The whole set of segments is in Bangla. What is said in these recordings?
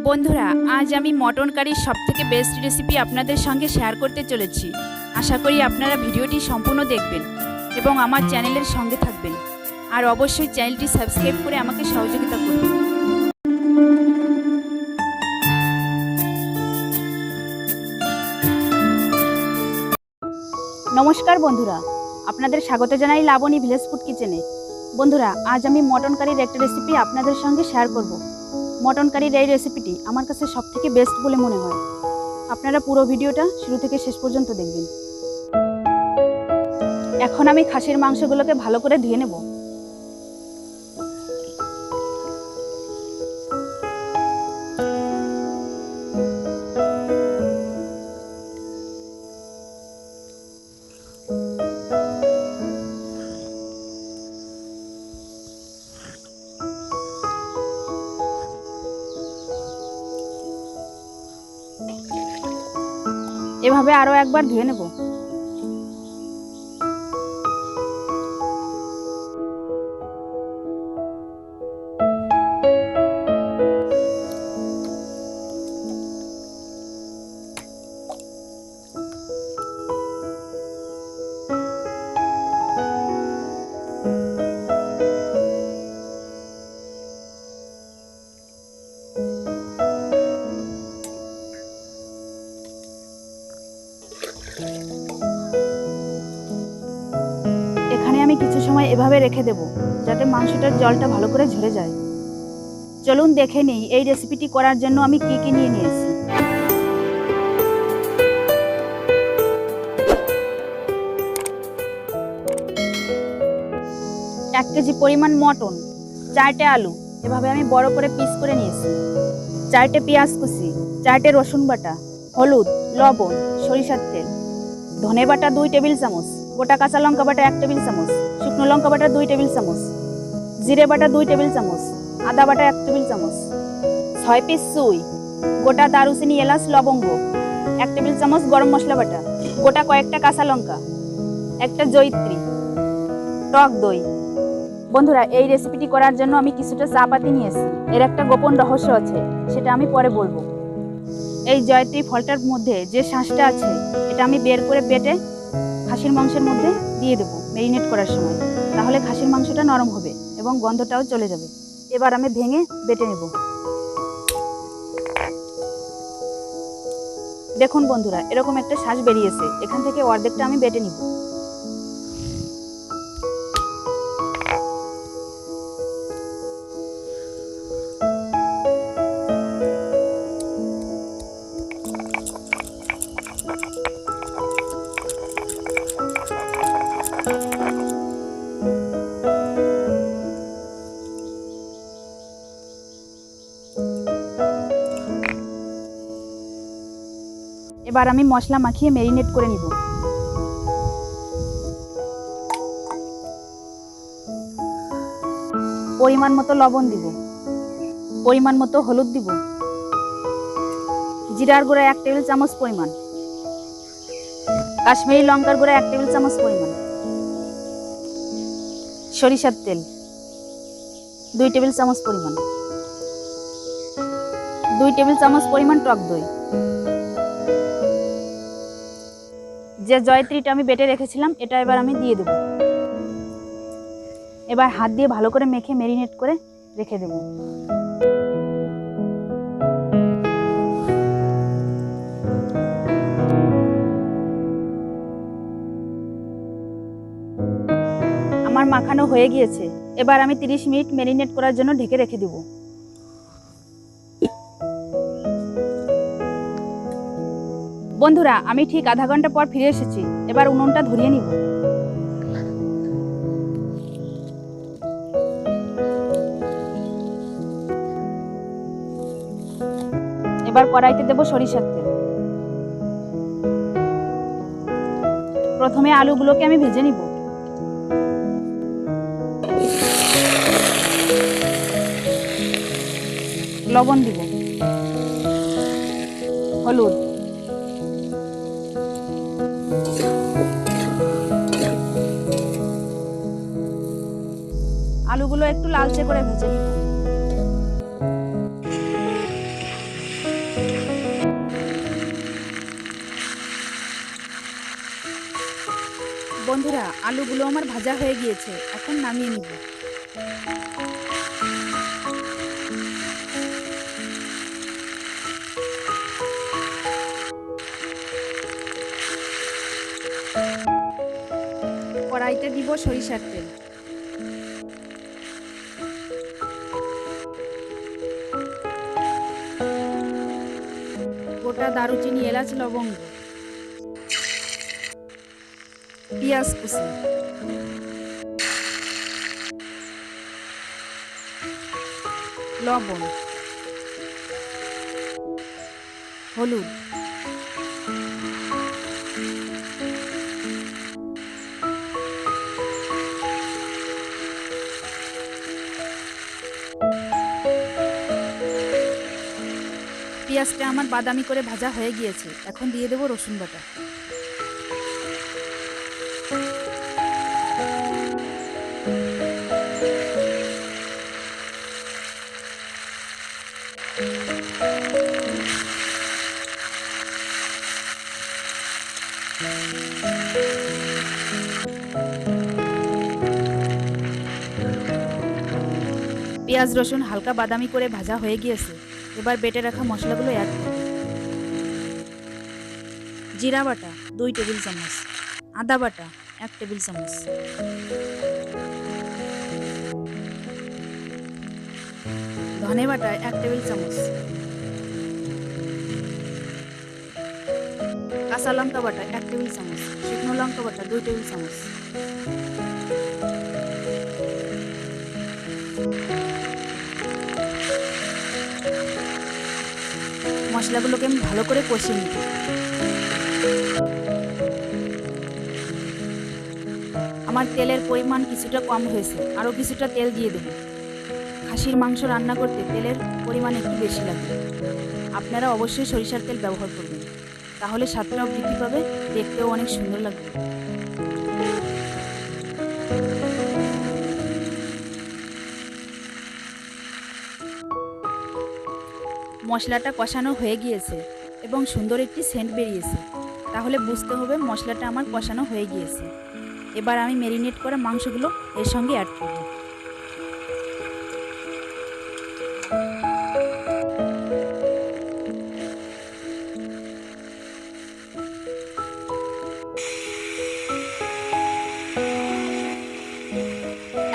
বন্ধুরা, আজ আমি মটন কারির সবথেকে বেস্ট রেসিপি আপনাদের সঙ্গে শেয়ার করতে চলেছি। আশা করি আপনারা ভিডিওটি সম্পূর্ণ দেখবেন এবং আমার চ্যানেলের সঙ্গে থাকবেন। আর অবশ্যই চ্যানেলটি সাবস্ক্রাইব করে আমাকে সহযোগিতা করবেন। নমস্কার বন্ধুরা, আপনাদের স্বাগত জানাই লাবণী ভিলেজ ফুড কিচেনে। বন্ধুরা, আজ আমি মটন কারির একটা রেসিপি আপনাদের সঙ্গে শেয়ার করব। মটন কারির এই রেসিপিটি আমার কাছে সবথেকে বেস্ট বলে মনে হয়। আপনারা পুরো ভিডিওটা শুরু থেকে শেষ পর্যন্ত দেখবেন। এখন আমি খাসির মাংসগুলোকে ভালো করে ধুয়ে নেব। এভাবে আরো একবার ধুয়ে নেব। এখানে আমি কিছু সময় এভাবে রেখে দেব, যাতে মাংসটার জলটা ভালো করে ঝরে যায়। চলুন দেখে নিই এই রেসিপিটি করার জন্য আমি কি কি নিয়ে নিয়েছি। 1 কেজি পরিমাণ মটন, 4টে আলু এভাবে আমি বড় করে পিস করে নিয়েছি, 4টে পেঁয়াজ কুচি, 4টে রসুন বাটা, হলুদ, লবণ, সরিষার তেল, ধনে বাটা 2 টেবিল চামচ, গোটা কাঁচা লঙ্কা বাটা 1 টেবিল চামচ, শুকনো লঙ্কা বাটা 2 টেবিল চামচ, জিরে বাটা 2 টেবিল চামচ, আদা বাটা 1 টেবিল চামচ, 6 পিস সুই, গোটা দারুচিনি, এলাচ, লবঙ্গ, 1 টেবিল চামচ গরম মশলা বাটা, গোটা কয়েকটা কাঁচা লঙ্কা, একটা জয়িত্রী, টক দই। বন্ধুরা, এই রেসিপিটি করার জন্য আমি কিছুটা চা পাতি নিয়েছি। এর একটা গোপন রহস্য আছে, সেটা আমি পরে বলবো। এই জয়িত্রী ফলটার মধ্যে যে শাঁসটা আছে, এটা আমি বের করে বেটে খাসির মাংসের মধ্যে দিয়ে দেবো ম্যারিনেট করার সময়। তাহলে খাসির মাংসটা নরম হবে এবং গন্ধটাও চলে যাবে। এবার আমি ভেঙে বেটে নেব। দেখুন বন্ধুরা, এরকম একটা শাঁস বেরিয়েছে। এখান থেকে অর্ধেকটা আমি বেটে নিব। এবার আমি মশলা মাখিয়ে ম্যারিনেট করে নিব। পরিমাণ মতো লবণ দিব, পরিমাণ মতো হলুদ দিব, জিরার গুঁড়া 1 টেবিল চামচ পরিমাণ, কাশ্মীরি লঙ্কার গুঁড়া 1 টেবিল চামচ পরিমাণ, সরিষার তেল 2 টেবিল চামচ পরিমাণ, 2 টেবিল চামচ পরিমাণ টক দই। যে জয়িত্রীটা আমি বেটে রেখেছিলাম, এটা এবার আমি দিয়ে দেব। এবার হাত দিয়ে ভালো করে মেখে ম্যারিনেট করে রেখে দেব। আমার মাখানো হয়ে গিয়েছে। এবার আমি 30 মিনিট ম্যারিনেট করার জন্য ঢেকে রেখে দেব। বন্ধুরা, আমি ঠিক আধা ঘন্টা পর ফিরে এসেছি। এবার উনুনটা ধরিয়ে নিব। এবার কড়াইতে দেব সরিষার তেল। প্রথমে আলুগুলোকে আমি ভেজে নিব। লবণ দিব, হলুদ, আলুগুলো একটু লালচে করে ভেজে নিব। বন্ধুরা, আলুগুলো আমার ভাজা হয়ে গিয়েছে, এখন নামিয়ে নিব। কড়াইতে দিব সরিষার তেল। গোটা দারুচিনি, এলাচ, লবঙ্গ, পেঁয়াজ কুচি, লবণ, হলুদ, পেঁয়াজটা আমার বাদামি করে ভাজা হয়ে গিয়েছে, এখন দিয়ে দেব রসুন বাটা। পেঁয়াজ রসুন হালকা বাদামি করে ভাজা হয়ে গিয়েছে, এবার বেটে রাখা মশলাগুলো অ্যাড করব। জিরা বাটা 2 টেবিল চামচ, আদা বাটা 1 টেবিল চামচ, ধনে বাটা 1 টেবিল চামচ, কাঁচা লঙ্কা বাটা 1 টেবিল চামচ, শুকনো লঙ্কা বাটা 2 টেবিল চামচ। মশলাগুলোকে আমি ভালো করে কষিয়ে নিব। আমার তেলের পরিমাণ কিছুটা কম হয়েছে, আরও কিছুটা তেল দিয়ে দেব। খাসির মাংস রান্না করতে তেলের পরিমাণ একটু বেশি লাগে। আপনারা অবশ্যই সরিষার তেল ব্যবহার করবেন, তাহলে স্বাদটাও বৃদ্ধি পাবে, দেখতেও অনেক সুন্দর লাগবে। মশলাটা কষানো হয়ে গিয়েছে এবং সুন্দর একটি সেন্ট বেরিয়েছে, তাহলে বুঝতে হবে মশলাটা আমার কষানো হয়ে গিয়েছে। এবার আমি ম্যারিনেট করা মাংসগুলো এর সঙ্গে অ্যাড করব।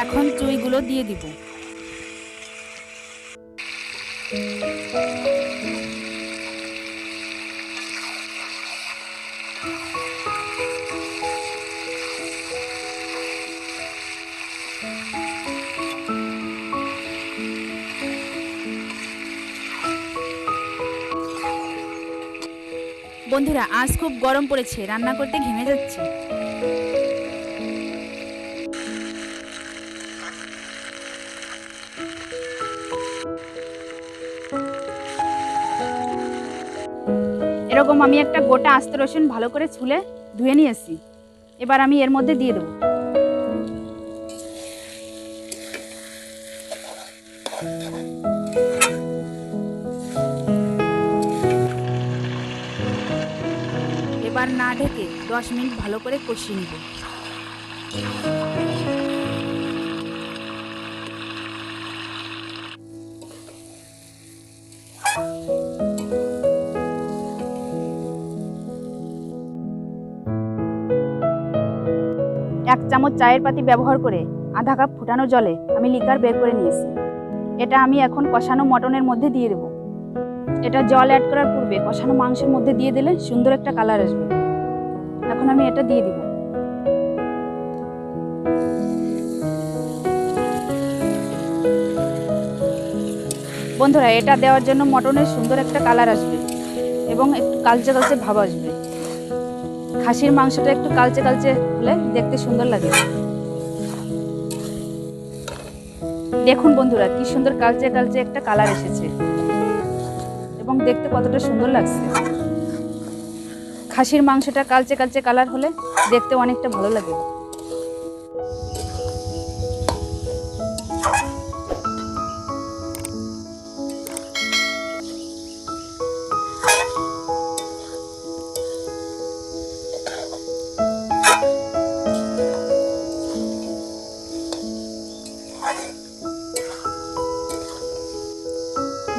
এখন চুইগুলো দিয়ে দিব। বন্ধুরা, আজ খুব গরম পড়েছে, রান্না করতে ঘেমে যাচ্ছে। এরকম আমি একটা গোটা আস্ত রসুন ভালো করে ছুলে ধুয়ে নিয়েছি, এবার আমি এর মধ্যে দিয়ে দেব। এবার না ঢেকে 10 মিনিট ভালো করে কষিয়ে নিব। এক চামচ চায়ের পাতি ব্যবহার করে আধা কাপ ফুটানো জলে আমি লিকার বের করে নিয়েছি। এটা আমি এখন কষানো মটনের মধ্যে দিয়ে দেব। এটা জল অ্যাড করার পূর্বে কষানো মাংসের মধ্যে দিয়ে দিলে সুন্দর একটা কালার আসবে। এখন আমি এটা দিয়ে দিব। বন্ধুরা, এটা দেওয়ার জন্য মটনের সুন্দর একটা কালার আসবে এবং একটু কালচে কালচে ভাব আসবে। খাসির মাংসটা একটু কালচে কালচে হলে দেখতে সুন্দর লাগে। দেখুন বন্ধুরা, কি সুন্দর কালচে কালচে একটা কালার এসেছে এবং দেখতে কতটা সুন্দর লাগছে। খাসির মাংসটা কালচে কালচে কালার হলে দেখতে অনেকটা ভালো লাগে।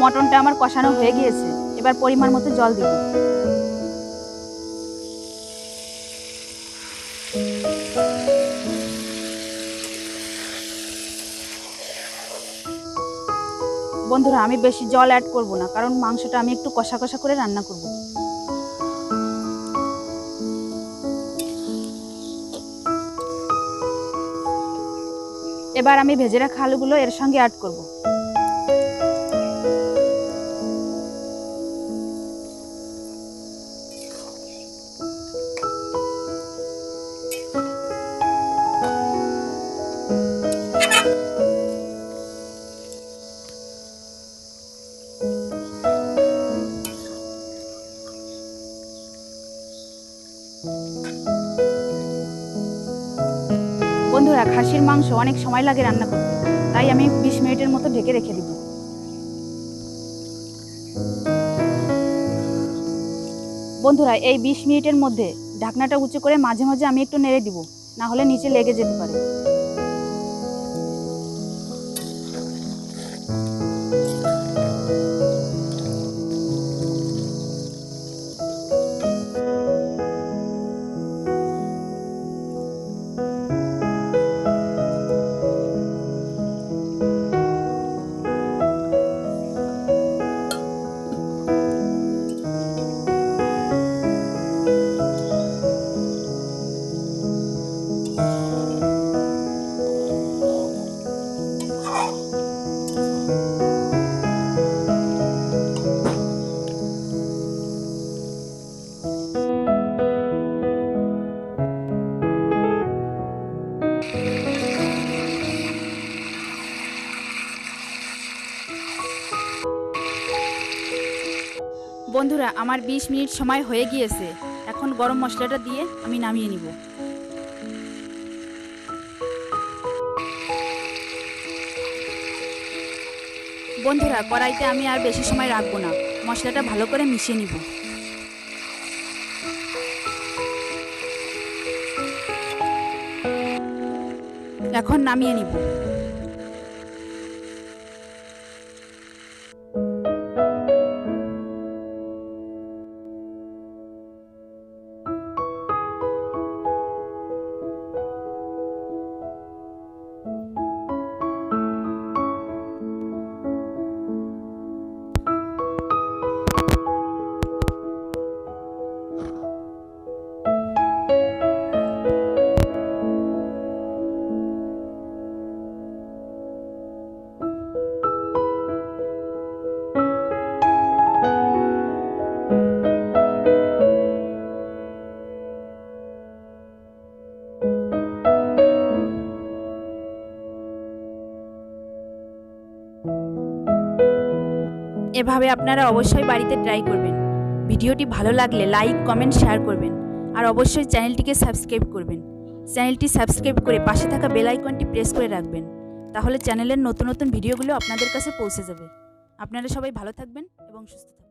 মটনটা আমার কষানো হয়ে গিয়েছে, এবার পরিমাণ মতো জল দিব। বন্ধুরা, আমি বেশি জল অ্যাড করব না, কারণ মাংসটা আমি একটু কষা কষা করে রান্না করব। এবার আমি ভেজে রাখা আলুগুলো এর সঙ্গে অ্যাড করব। বন্ধুরা, খাসির মাংস অনেক সময় লাগে রান্না করতে, তাই আমি 20 মিনিটের মতো ঢেকে রেখে দিব। বন্ধুরা, এই 20 মিনিটের মধ্যে ঢাকনাটা উঁচু করে মাঝে মাঝে আমি একটু নেড়ে দিব, না হলে নিচে লেগে যেতে পারে। বন্ধুরা, আমার 20 মিনিট সময় হয়ে গিয়েছে। এখন গরম মশলাটা দিয়ে আমি নামিয়ে নিব। বন্ধুরা, কড়াইতে আমি আর বেশি সময় রাখবো না, মশলাটা ভালো করে মিশিয়ে নিব। এখন নামিয়ে নিব। এভাবে আপনারা অবশ্যই বাড়িতে ট্রাই করবেন। ভিডিওটি ভালো লাগলে লাইক, কমেন্ট, শেয়ার করবেন। আর অবশ্যই চ্যানেলটিকে সাবস্ক্রাইব করবেন। চ্যানেলটি সাবস্ক্রাইব করে পাশে থাকা বেল আইকনটি প্রেস করে রাখবেন, তাহলে চ্যানেলের নতুন নতুন ভিডিওগুলো আপনাদের কাছে পৌঁছে যাবে। আপনারা সবাই ভালো থাকবেন এবং সুস্থ থাকবেন।